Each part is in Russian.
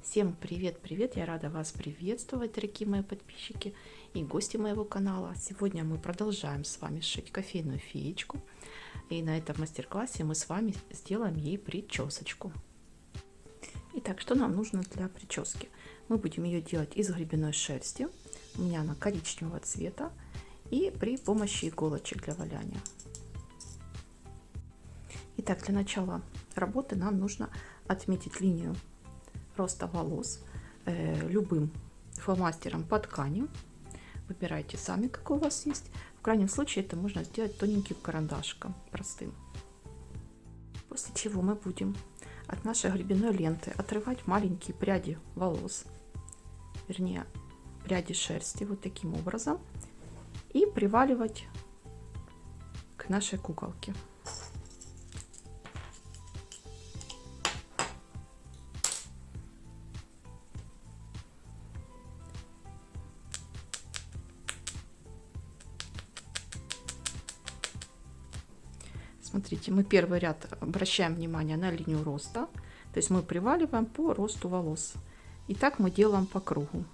Всем привет-привет! Я рада вас приветствовать, дорогие мои подписчики и гости моего канала. Сегодня мы продолжаем с вами шить кофейную феечку. И на этом мастер-классе мы с вами сделаем ей причесочку. Итак, что нам нужно для прически? Мы будем ее делать из гребенной шерсти. У меня она коричневого цвета. И при помощи иголочек для валяния. Итак, для начала работы нам нужно отметить линию роста волос любым фломастером по ткани. Выбирайте сами, какой у вас есть. В крайнем случае это можно сделать тоненьким карандашиком, простым. После чего мы будем от нашей гребенной ленты отрывать маленькие пряди волос, вернее пряди шерсти, вот таким образом, и приваливать к нашей куколке. Смотрите, мы первый ряд обращаем внимание на линию роста, то есть мы приваливаем по росту волос. И так мы делаем по кругу.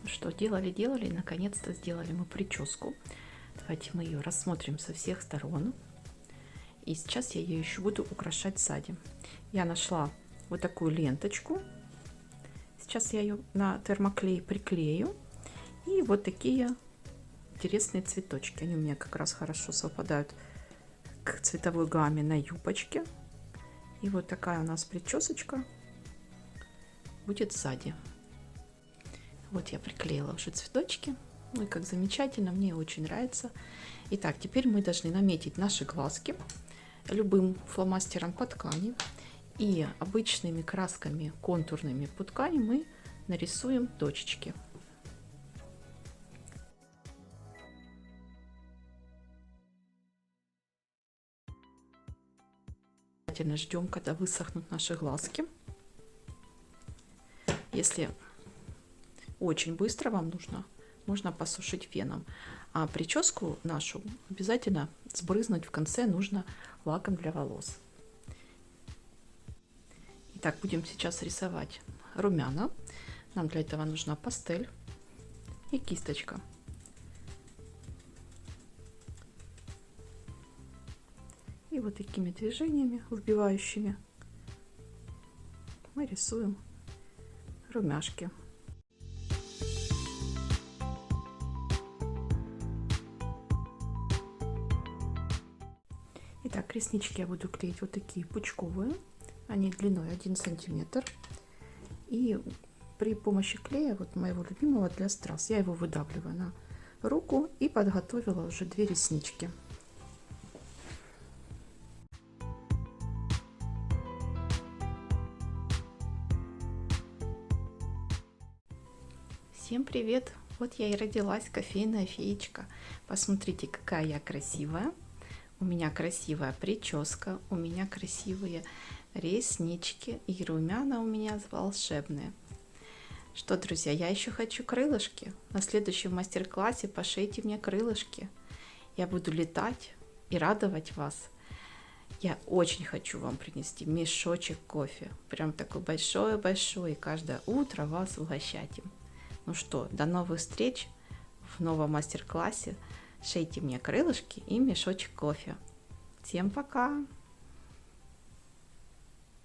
что делали, и наконец-то сделали мы прическу. Давайте мы ее рассмотрим со всех сторон. И сейчас я ее еще буду украшать сзади. Я нашла вот такую ленточку. Сейчас я ее на термоклей приклею. И вот такие интересные цветочки. Они у меня как раз хорошо совпадают к цветовой гамме на юбочке. И вот такая у нас причесочка будет сзади. Вот я приклеила уже цветочки. Ну и как замечательно, мне очень нравится. Итак, теперь мы должны наметить наши глазки любым фломастером по ткани. И обычными красками контурными по ткани мы нарисуем точечки. Ждем, когда высохнут наши глазки. Если очень быстро вам нужно, можно посушить феном. А прическу нашу обязательно сбрызнуть в конце нужно лаком для волос. Итак, будем сейчас рисовать румяна. Нам для этого нужна пастель и кисточка. И вот такими движениями, вбивающими, мы рисуем румяшки. Итак, реснички я буду клеить вот такие пучковые. Они длиной 1 сантиметр. И при помощи клея, вот моего любимого для страз, я его выдавливаю на руку и подготовила уже 2 реснички. Всем привет! Вот я и родилась, кофейная феечка. Посмотрите, какая я красивая. У меня красивая прическа, у меня красивые реснички и румяна у меня волшебные. Что, друзья, я еще хочу крылышки. На следующем мастер-классе пошейте мне крылышки. Я буду летать и радовать вас. Я очень хочу вам принести мешочек кофе. Прям такой большой-большой. И каждое утро вас угощать им. Ну что, до новых встреч в новом мастер-классе. Шейте мне крылышки и мешочек кофе. Всем пока!